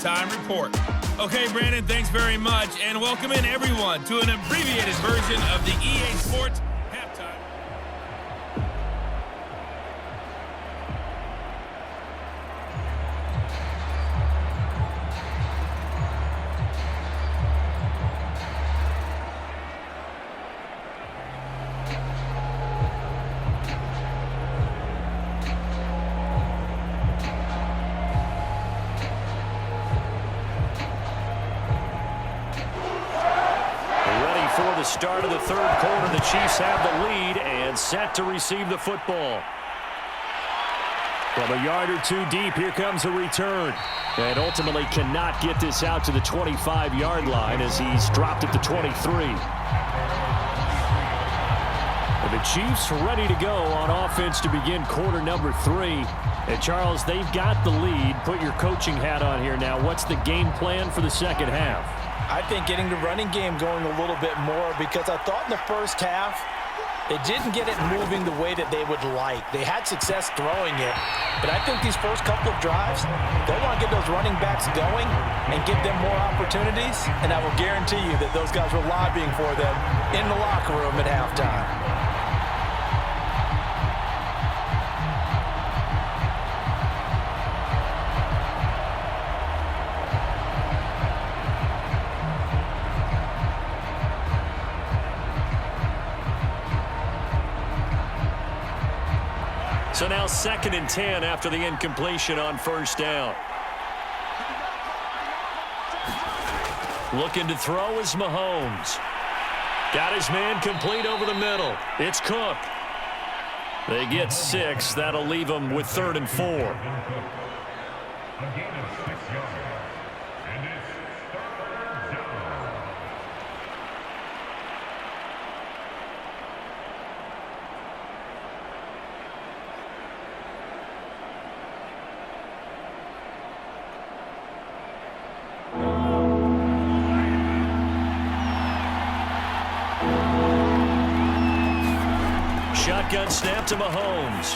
halftime report. Okay, Brandon, thanks very much, and welcome in everyone to an abbreviated version of the EA Sports halftime. Start of the third quarter, the Chiefs have the lead and set to receive the football. From a yard or two deep, here comes a return. And ultimately cannot get this out to the 25-yard line as he's dropped at the 23. And the Chiefs ready to go on offense to begin quarter number 3. And Charles, they've got the lead. Put your coaching hat on here now. What's the game plan for the second half? I think getting the running game going a little bit more, because I thought in the first half they didn't get it moving the way that they would like. They had success throwing it, but I think these first couple of drives, they want to get those running backs going and give them more opportunities, and I will guarantee you that those guys were lobbying for them in the locker room at halftime. So now 2nd and 10 after the incompletion on first down. Looking to throw is Mahomes. Got his man complete over the middle. It's Cook. They get 6. That'll leave them with 3rd and 4. Shotgun snap to Mahomes.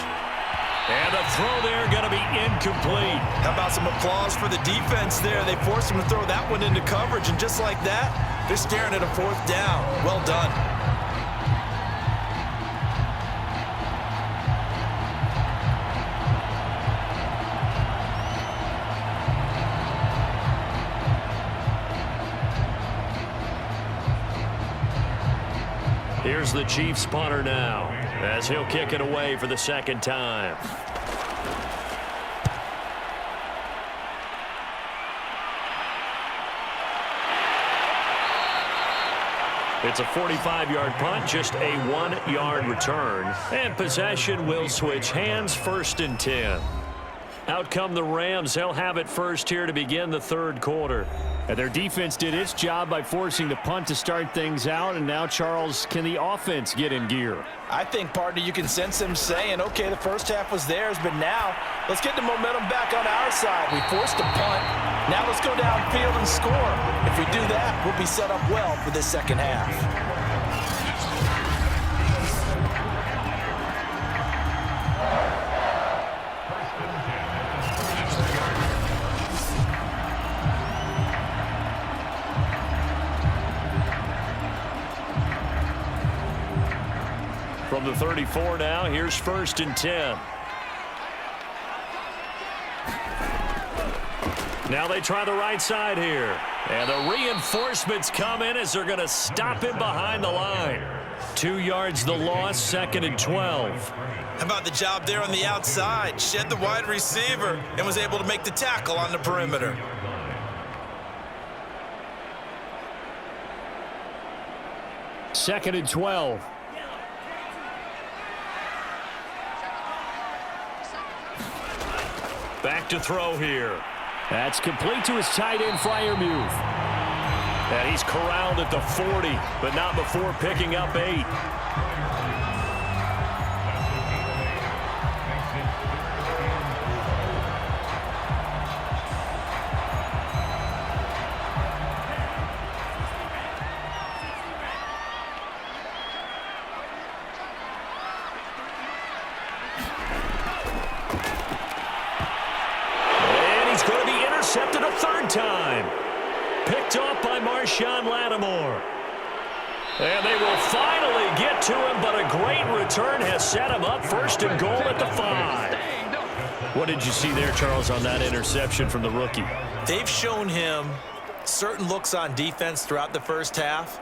And a throw there going to be incomplete. How about some applause for the defense there? They forced him to throw that one into coverage, and just like that, they're staring at a 4th down. Well done. Here's the Chiefs punter now, as he'll kick it away for the 2nd time. It's a 45-yard punt, just a 1-yard return. And possession will switch hands, 1st and 10. Out come the Rams. They'll have it first here to begin the third quarter. And their defense did its job by forcing the punt to start things out. And now, Charles, can the offense get in gear? I think, partner, you can sense them saying, okay, the first half was theirs, but now let's get the momentum back on our side. We forced a punt. Now let's go downfield and score. If we do that, we'll be set up well for this second half. From the 34 now, here's 1st and 10. Now they try the right side here. And the reinforcements come in as they're going to stop him behind the line. 2 yards the loss, 2nd and 12. How about the job there on the outside? Shed the wide receiver and was able to make the tackle on the perimeter. Second and 12. Back to throw here. That's complete to his tight end, Freiermuth. And he's corralled at the 40, but not before picking up 8. third time. Picked off by Marshawn Lattimore. And they will finally get to him, but a great return has set him up first and goal at the 5. What did you see there, Charles, on that interception from the rookie? They've shown him certain looks on defense throughout the first half,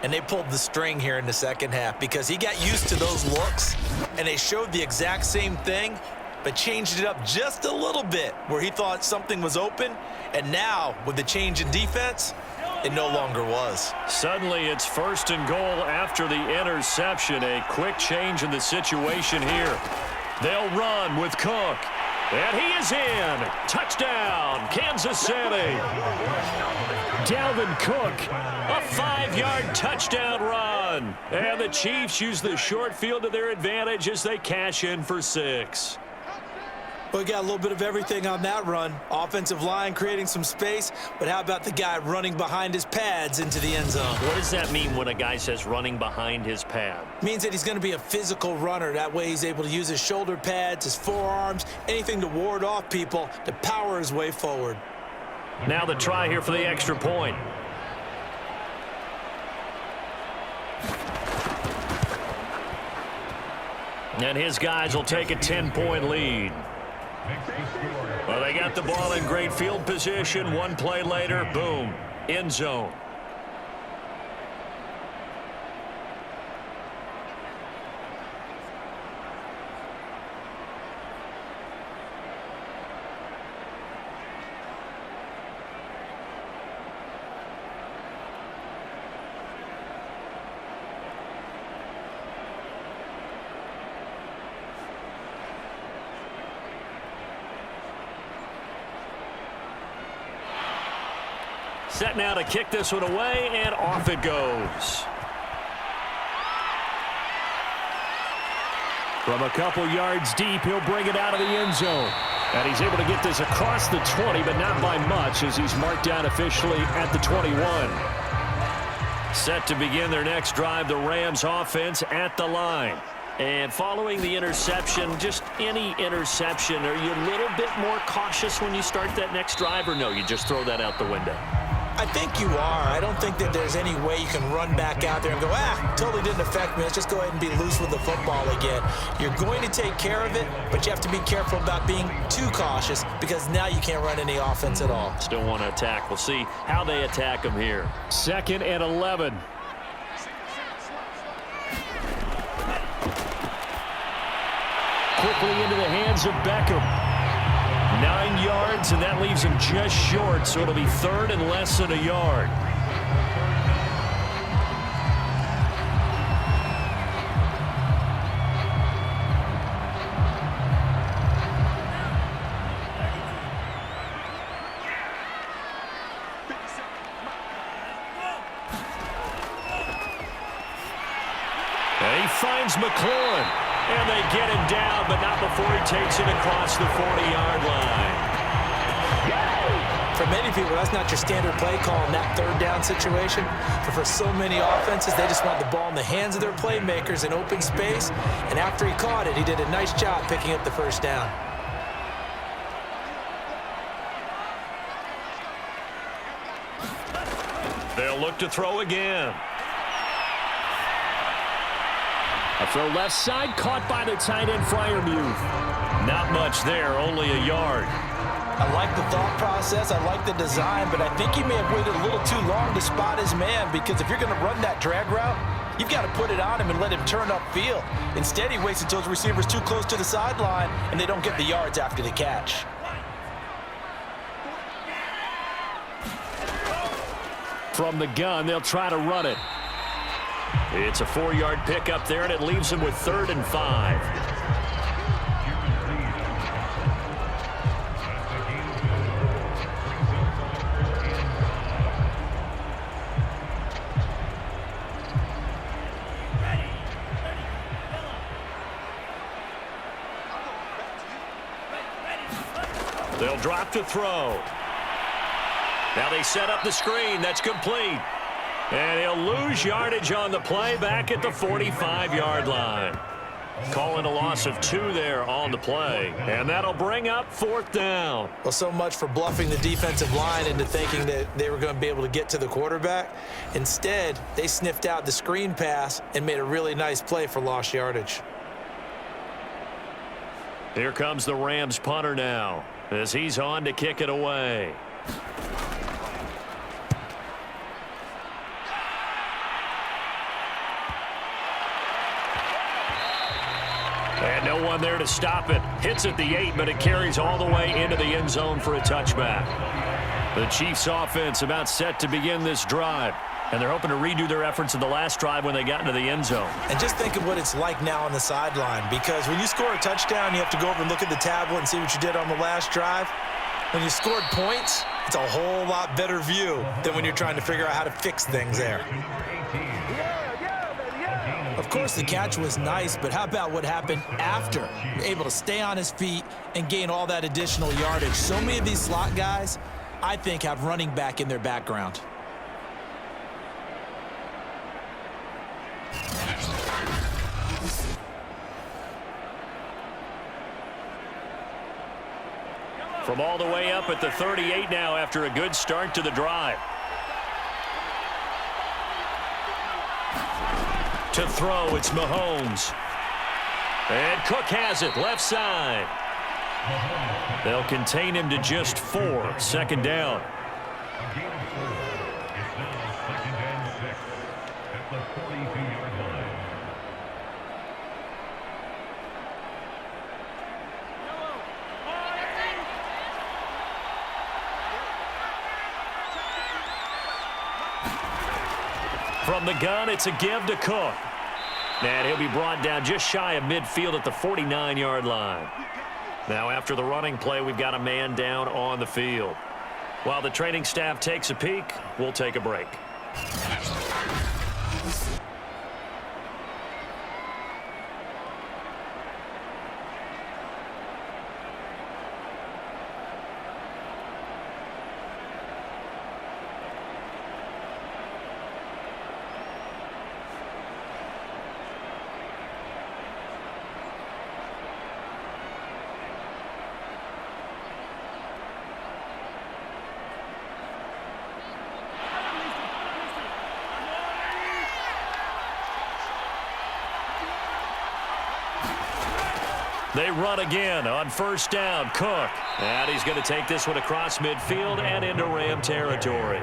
and they pulled the string here in the second half because he got used to those looks, and they showed the exact same thing, but changed it up just a little bit where he thought something was open, and now with the change in defense, it no longer was. Suddenly it's first and goal after the interception. A quick change in the situation here. They'll run with Cook. And he is in. Touchdown, Kansas City. Dalvin Cook, a 5-yard touchdown run. And the Chiefs use the short field to their advantage as they cash in for 6. We got a little bit of everything on that run. Offensive line creating some space, but how about the guy running behind his pads into the end zone? What does that mean when a guy says running behind his pad? Means that he's going to be a physical runner. That way he's able to use his shoulder pads, his forearms, anything to ward off people to power his way forward. Now the try here for the extra point. And his guys will take a 10-point lead. Well, they got the ball in great field position. One play later, boom, end zone. Set now to kick this one away, and off it goes. From a couple yards deep, he'll bring it out of the end zone. And he's able to get this across the 20, but not by much, as he's marked down officially at the 21. Set to begin their next drive, the Rams offense at the line. And following the interception, just any interception, are you a little bit more cautious when you start that next drive, or no, you just throw that out the window? I think you are. I don't think that there's any way you can run back out there and go, totally didn't affect me. Let's just go ahead and be loose with the football again. You're going to take care of it, but you have to be careful about being too cautious because now you can't run any offense at all. Still want to attack. We'll see how they attack him here. 2nd and 11. Quickly into the hands of Beckham. 9 yards, and that leaves him just short, so it'll be 3rd and less than a yard. And he finds McLaurin. And they get him down, but not before he takes it across the 40-yard line. For many people, that's not your standard play call in that 3rd down situation. But for so many offenses, they just want the ball in the hands of their playmakers in open space. And after he caught it, he did a nice job picking up the 1st down. They'll look to throw again. A throw left side, caught by the tight end, Freiermuth. Not much there, only a yard. I like the thought process, I like the design, but I think he may have waited a little too long to spot his man, because if you're going to run that drag route, you've got to put it on him and let him turn upfield. Instead, he waits until his receiver's too close to the sideline, and they don't get the yards after the catch. From the gun, they'll try to run it. It's a 4-yard pickup there, and it leaves him with 3rd and 5. They'll drop to throw. Now they set up the screen. That's complete. And he'll lose yardage on the play back at the 45-yard line. Calling a loss of 2 there on the play. And that'll bring up 4th down. Well, so much for bluffing the defensive line into thinking that they were going to be able to get to the quarterback. Instead, they sniffed out the screen pass and made a really nice play for lost yardage. Here comes the Rams punter now as he's on to kick it away. And no one there to stop it. Hits at the 8, but it carries all the way into the end zone for a touchback. The Chiefs offense about set to begin this drive. And they're hoping to redo their efforts in the last drive when they got into the end zone. And just think of what it's like now on the sideline, because when you score a touchdown, you have to go over and look at the tablet and see what you did on the last drive. When you scored points, it's a whole lot better view than when you're trying to figure out how to fix things there. Of course, the catch was nice, but how about what happened after? Able to stay on his feet and gain all that additional yardage. So many of these slot guys, I think, have running back in their background. From all the way up at the 38 now after a good start to the drive. To throw, it's Mahomes. And Cook has it, left side. They'll contain him to just 4, 2nd down. From the gun, it's a give to Cook. And he'll be brought down just shy of midfield at the 49-yard line. Now, after the running play, we've got a man down on the field. While the training staff takes a peek, we'll take a break. They run again on 1st down. Cook. And he's going to take this one across midfield and into Ram territory.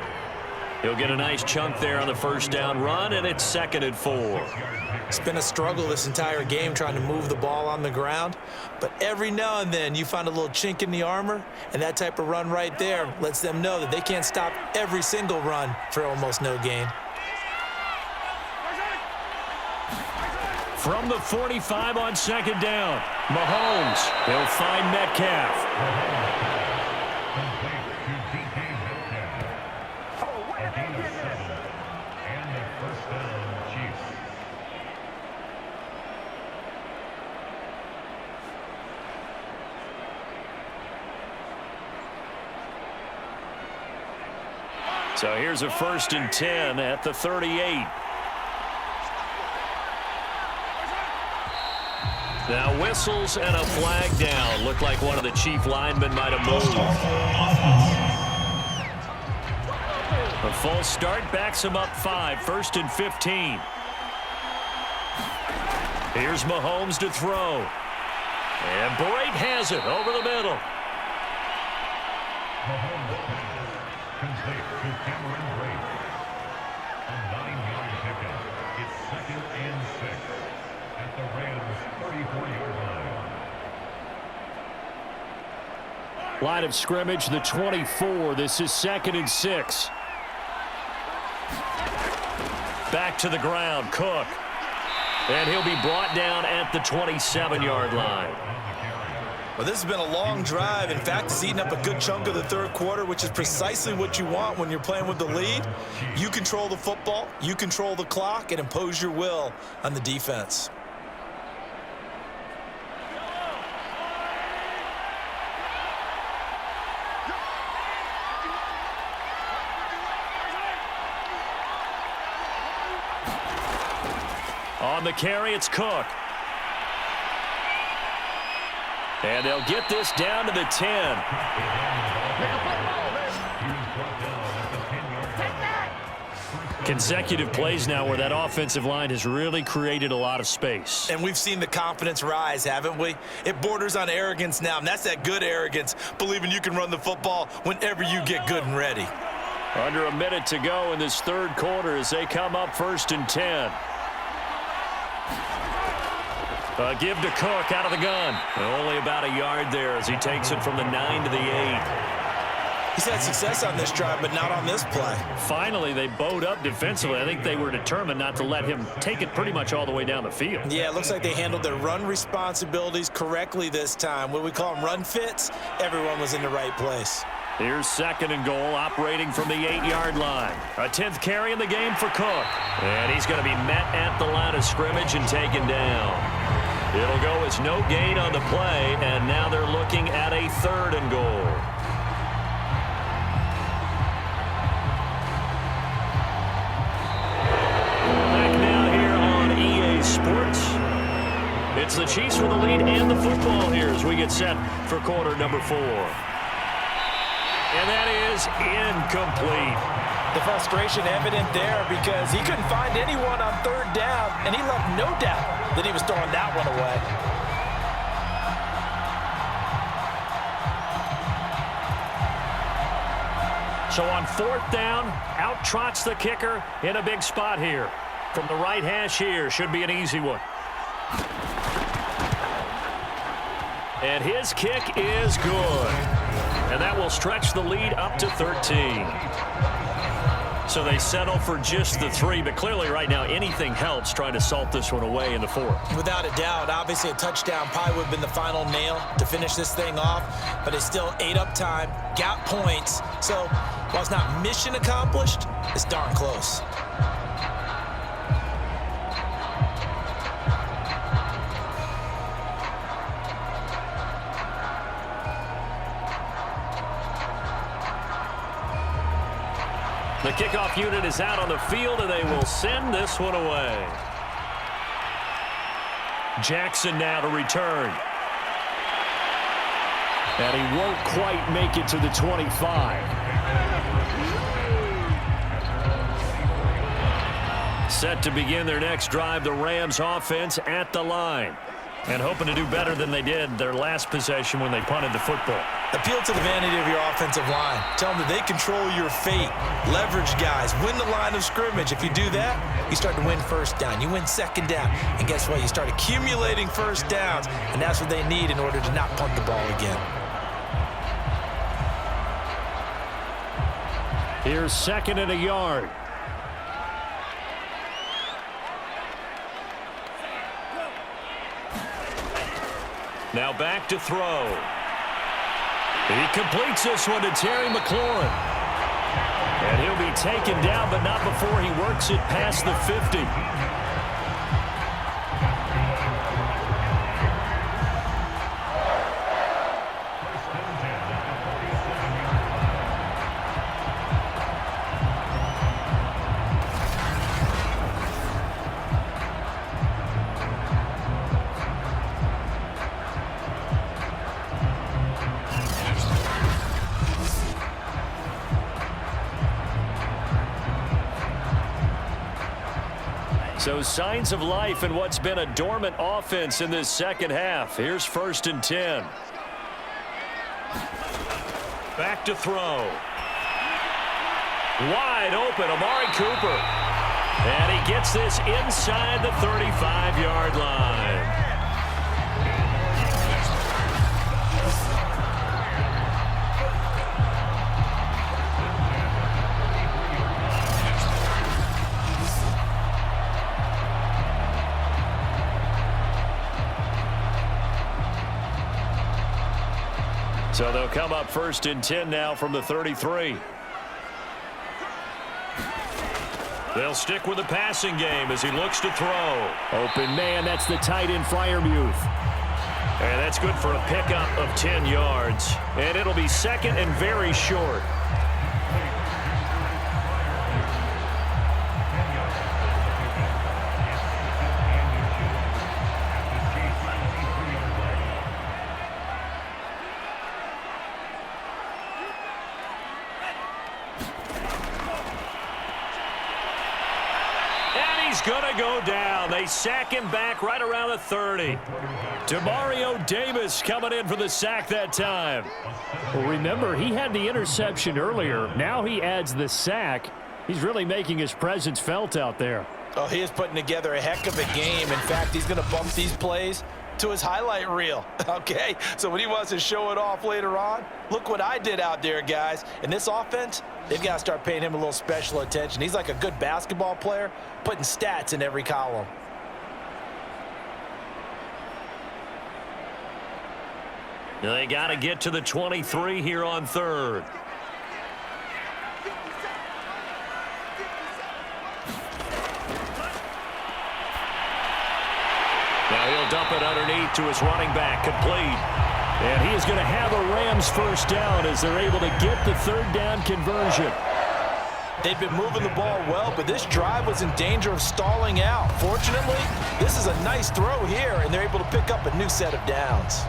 He'll get a nice chunk there on the 1st down run, and it's 2nd and 4. It's been a struggle this entire game trying to move the ball on the ground. But every now and then you find a little chink in the armor, and that type of run right there lets them know that they can't stop every single run for almost no gain. From the 45 on 2nd down, Mahomes. He'll find Metcalf. So here's a 1st and 10 at the 38. Now whistles and a flag down. Looked like one of the Chief linemen might have moved. A false start backs him up 5. 1st and 15. Here's Mahomes to throw. And Brate has it over the middle. Line of scrimmage, the 24. This is 2nd and 6. Back to the ground, Cook. And he'll be brought down at the 27-yard line. Well, this has been a long drive. In fact, it's eaten up a good chunk of the 3rd quarter, which is precisely what you want when you're playing with the lead. You control the football, you control the clock, and impose your will on the defense. On the carry, it's Cook. And they'll get this down to the 10. Consecutive plays now where that offensive line has really created a lot of space. And we've seen the confidence rise, haven't we? It borders on arrogance now, and that's that good arrogance, believing you can run the football whenever you get good and ready. Under a minute to go in this third quarter as they come up 1st and 10. Give to Cook out of the gun. Only about a yard there as he takes it from the 9 to the 8. He's had success on this drive, but not on this play. Finally, they bowed up defensively. I think they were determined not to let him take it pretty much all the way down the field. Yeah, it looks like they handled their run responsibilities correctly this time. What do we call them, run fits? Everyone was in the right place. Here's 2nd and goal, operating from the 8-yard line. A 10th carry in the game for Cook. And he's going to be met at the line of scrimmage and taken down. It'll go as no gain on the play, and now they're looking at a 3rd and goal. Sports. It's the Chiefs with the lead and the football here as we get set for quarter number 4. And that is incomplete. The frustration evident there because he couldn't find anyone on 3rd down, and he left no doubt that he was throwing that one away. So on 4th down, out trots the kicker in a big spot here. From the right hash here, should be an easy one. And his kick is good. And that will stretch the lead up to 13. So they settle for just the 3, but clearly right now anything helps trying to salt this one away in the 4th. Without a doubt, obviously a touchdown probably would have been the final nail to finish this thing off, but it's still ate up time, got points. So while it's not mission accomplished, it's darn close. The kickoff unit is out on the field, and they will send this one away. Jackson now to return. And he won't quite make it to the 25. Set to begin their next drive, the Rams offense at the line. And hoping to do better than they did their last possession when they punted the football. Appeal to the vanity of your offensive line. Tell them that they control your fate. Leverage guys. Win the line of scrimmage. If you do that, you start to win 1st down. You win 2nd down. And guess what? You start accumulating 1st downs. And that's what they need in order to not punt the ball again. Here's 2nd and a yard. Now back to throw. He completes this one to Terry McLaurin. And he'll be taken down, but not before he works it past the 50. So signs of life in what's been a dormant offense in this 2nd half. Here's 1st and 10. Back to throw. Wide open, Amari Cooper. And he gets this inside the 35-yard line. So they'll come up 1st and 10 now from the 33. They'll stick with the passing game as he looks to throw. Open man, that's the tight end, Freiermuth. And that's good for a pickup of 10 yards. And it'll be 2nd and very short. going to go down. They sack him back right around the 30. Demario Davis coming in for the sack that time. Well, remember, he had the interception earlier. Now he adds the sack. He's really making his presence felt out there. Oh, he is putting together a heck of a game. In fact, he's going to bump these plays to his highlight reel, okay? So when he wants to show it off later on, look what I did out there, guys. And this offense, they've got to start paying him a little special attention. He's like a good basketball player, putting stats in every column. They got to get to the 23 here on third. Now he'll dump it underneath to his running back, complete. And he is going to have a Rams first down as they're able to get the third down conversion. They've been moving the ball well, but this drive was in danger of stalling out. Fortunately, this is a nice throw here, and they're able to pick up a new set of downs.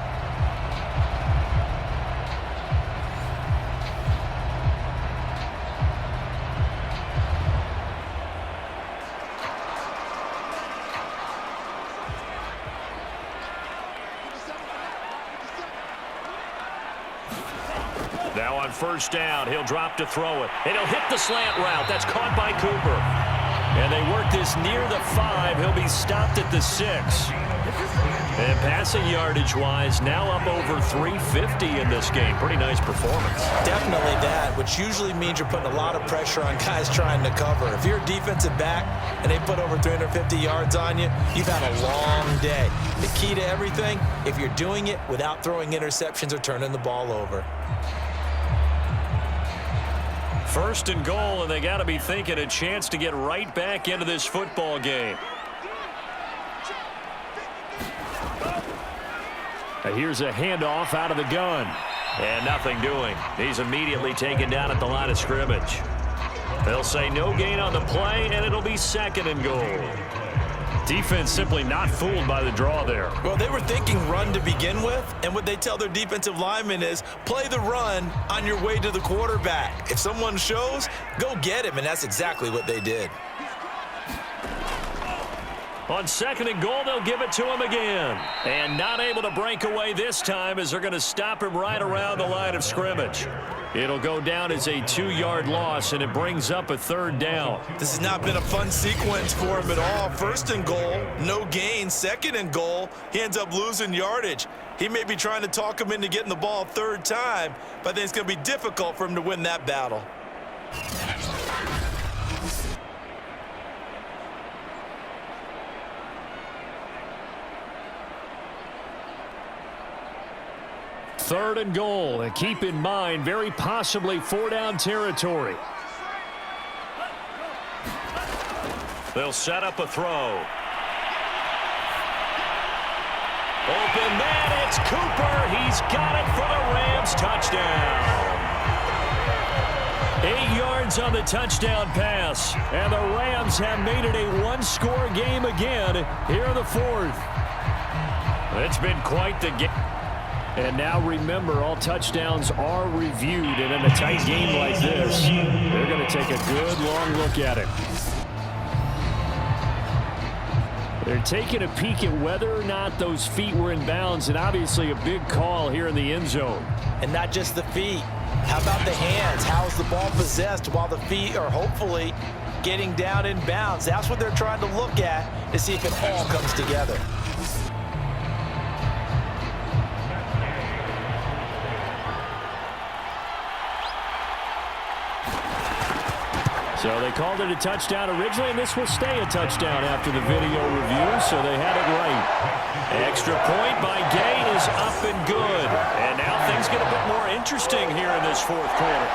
Now on first down, he'll drop to throw it. And he'll hit the slant route. That's caught by Cooper. And they work this near the 5. He'll be stopped at the 6. And passing yardage-wise, now up over 350 in this game. Pretty nice performance. Definitely that, which usually means you're putting a lot of pressure on guys trying to cover. If you're a defensive back and they put over 350 yards on you, you've had a long day. The key to everything, if you're doing it without throwing interceptions or turning the ball over. First and goal, and they got to be thinking a chance to get right back into this football game. Here's a handoff out of the gun. And nothing doing. He's immediately taken down at the line of scrimmage. They'll say no gain on the play, and it'll be second and goal. Defense simply not fooled by the draw there. Well, they were thinking run to begin with, and what they tell their defensive linemen is play the run on your way to the quarterback. If someone shows, go get him, and that's exactly what they did. On second and goal, they'll give it to him again. And not able to break away this time as they're going to stop him right around the line of scrimmage. It'll go down as a 2-yard loss, and it brings up a third down. This has not been a fun sequence for him at all. First and goal, no gain. Second and goal, he ends up losing yardage. He may be trying to talk him into getting the ball third time, but I think it's going to be difficult for him to win that battle. Third and goal, and keep in mind, very possibly 4-down territory. They'll set up a throw. Open man, it's Cooper. He's got it for the Rams. Touchdown. 8 yards on the touchdown pass, and the Rams have made it a one-score game again here in the fourth. It's been quite the game. And now remember, all touchdowns are reviewed, and in a tight game like this, they're going to take a good long look at it. They're taking a peek at whether or not those feet were in bounds, and obviously a big call here in the end zone. And not just the feet. How about the hands? How's the ball possessed while the feet are hopefully getting down in bounds? That's what they're trying to look at to see if it all comes together. So they called it a touchdown originally, and this will stay a touchdown after the video review, so they had it right. Extra point by Gay is up and good. And now things get a bit more interesting here in this fourth quarter.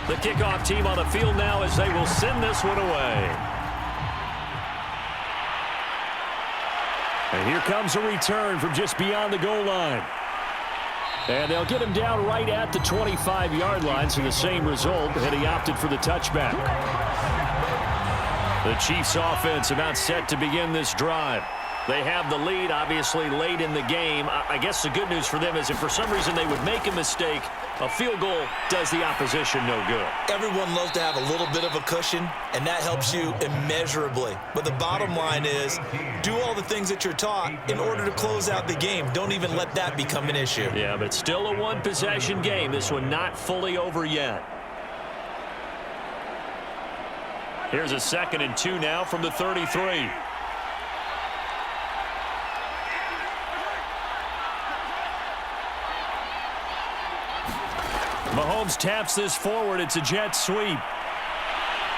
The kickoff team on the field now as they will send this one away. And here comes a return from just beyond the goal line. And they'll get him down right at the 25-yard line, so the same result, and he opted for the touchback. The Chiefs offense about set to begin this drive. They have the lead, obviously, late in the game. I guess the good news for them is if for some reason they would make a mistake, a field goal does the opposition no good. Everyone loves to have a little bit of a cushion, and that helps you immeasurably. But the bottom line is, do all the things that you're taught in order to close out the game. Don't even let that become an issue. Yeah, but still a one-possession game. This one not fully over yet. Here's a 2nd and 2 now from the 33. Mahomes taps this forward. It's a jet sweep.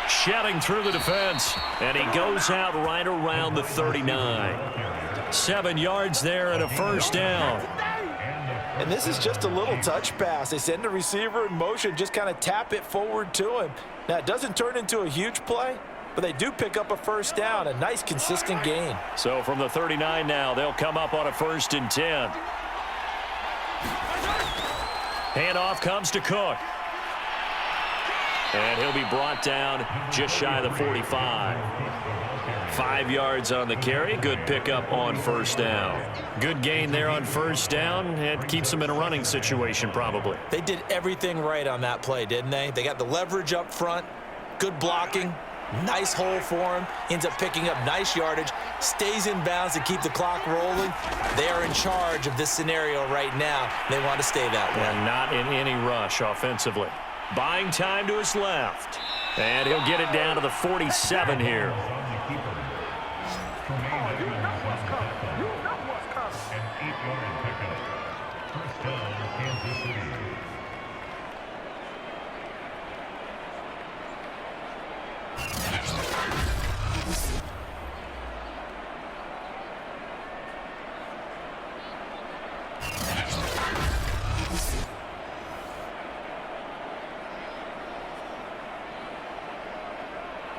Shedding through the defense. And he goes out right around the 39. 7 yards there and a first down. And this is just a little touch pass. They send the receiver in motion, just kind of tap it forward to him. Now, it doesn't turn into a huge play, but they do pick up a first down, a nice, consistent gain. So from the 39 now, they'll come up on a 1st and 10. Handoff comes to Cook. And he'll be brought down just shy of the 45. 5 yards on the carry. Good pickup on first down. Good gain there on first down. It keeps them in a running situation probably. They did everything right on that play, didn't they? They got the leverage up front, good blocking, nice hole for him. Ends up picking up nice yardage, stays in bounds to keep the clock rolling. They are in charge of this scenario right now. They want to stay that way. And not in any rush offensively. Buying time to his left. And he'll get it down to the 47 here.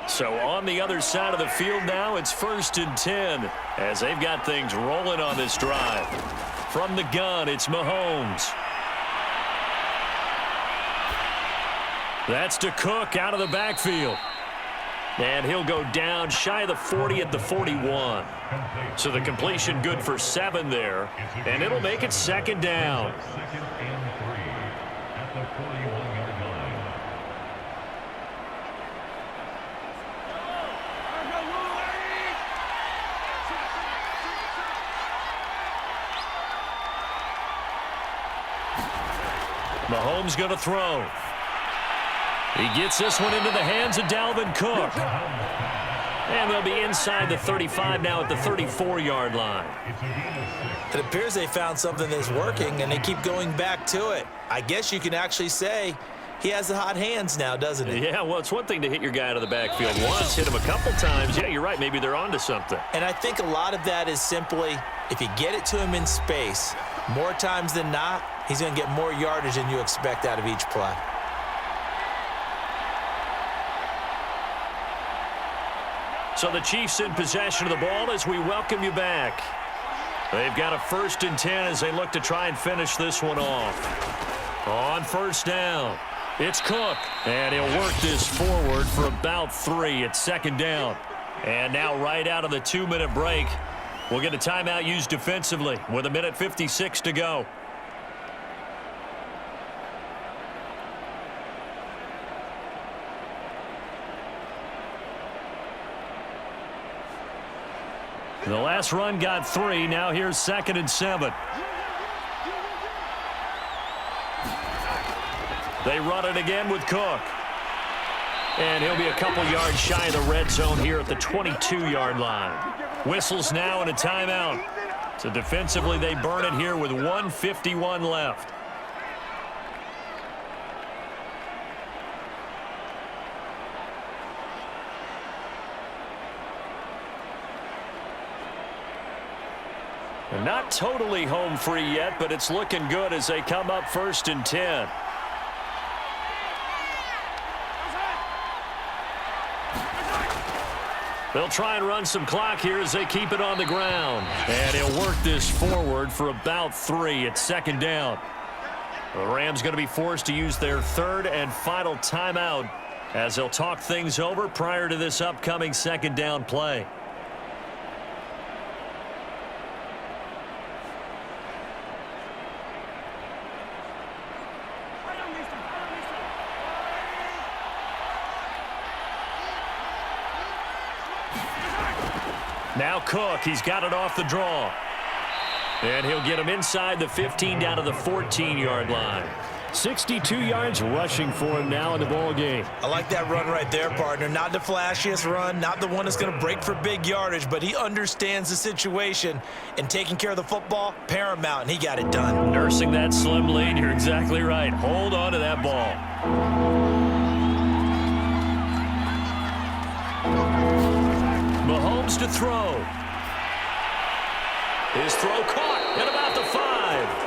So on the other side of the field now, it's 1st and 10 as they've got things rolling on this drive. From the gun, it's Mahomes. That's to Cook out of the backfield. And he'll go down shy of the 40 at the 41. So the completion good for 7 there. And it'll make it 2nd down. Mahomes going to throw. He gets this one into the hands of Dalvin Cook. And they'll be inside the 35 now at the 34-yard line. It appears they found something that's working, and they keep going back to it. I guess you can actually say he has the hot hands now, doesn't he? Yeah, well, it's one thing to hit your guy out of the backfield once, hit him a couple times. Yeah, you're right. Maybe they're onto something. And I think a lot of that is simply if you get it to him in space, more times than not, he's going to get more yardage than you expect out of each play. So the Chiefs in possession of the ball as we welcome you back. They've got a 1st and 10 as they look to try and finish this one off. On first down, it's Cook. And he'll work this forward for about 3 at 2nd down. And now right out of the 2-minute break, we'll get a timeout used defensively with 1:56 to go. The last run got 3. Now here's 2nd and 7. They run it again with Cook. And he'll be a couple yards shy of the red zone here at the 22-yard line. Whistles now and a timeout. So defensively they burn it here with 1:51 left. And not totally home free yet, but it's looking good as they come up 1st and 10. They'll try and run some clock here as they keep it on the ground. And he'll work this forward for about 3. It's second down. The Rams going to be forced to use their third and final timeout as they'll talk things over prior to this upcoming second down play. Now Cook, he's got it off the draw. And he'll get him inside the 15 down to the 14-yard line. 62 yards rushing for him now in the ball game. I like that run right there, partner. Not the flashiest run, not the one that's going to break for big yardage, but he understands the situation, and taking care of the football, paramount, and he got it done. Nursing that slim lead, you're exactly right. Hold on to that ball. Mahomes to throw. His throw caught at about the 5.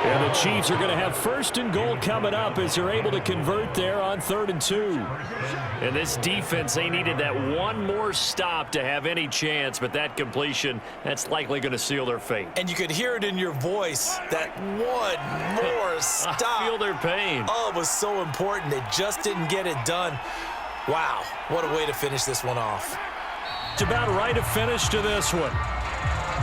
And the Chiefs are going to have first and goal coming up as they're able to convert there on 3rd and 2. And this defense, they needed that one more stop to have any chance, but that completion, that's likely going to seal their fate. And you could hear it in your voice, that one more stop. I feel their pain. Oh, it was so important. They just didn't get it done. Wow, what a way to finish this one off. It's about right to finish to this one.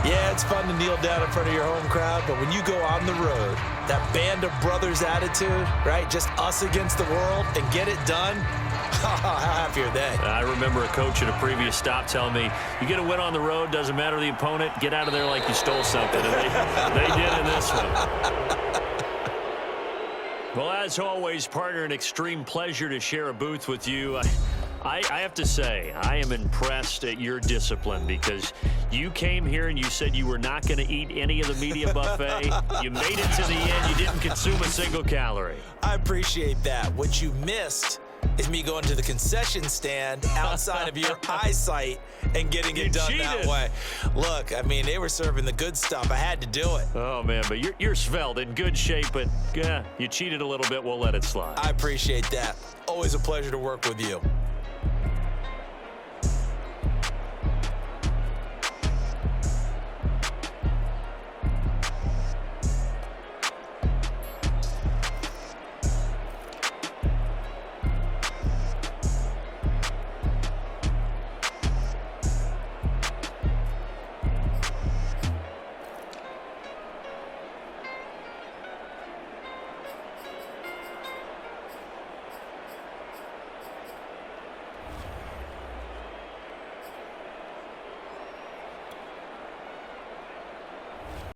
Yeah, it's fun to kneel down in front of your home crowd, but when you go on the road, that band of brothers attitude, right, just us against the world, and get it done, how happy are they? I remember a coach at a previous stop telling me, you get a win on the road, doesn't matter the opponent, get out of there like you stole something. And they did in this one. Well, as always, partner, an extreme pleasure to share a booth with you. I have to say, I am impressed at your discipline because you came here and you said you were not going to eat any of the media buffet. You made it to the end. You didn't consume a single calorie. I appreciate that. What you missed is me going to the concession stand outside of your eyesight and getting it done that way. Look, I mean, they were serving the good stuff. I had to do it. Oh, man, but you're svelte, in good shape, but yeah, you cheated a little bit. We'll let it slide. I appreciate that. Always a pleasure to work with you.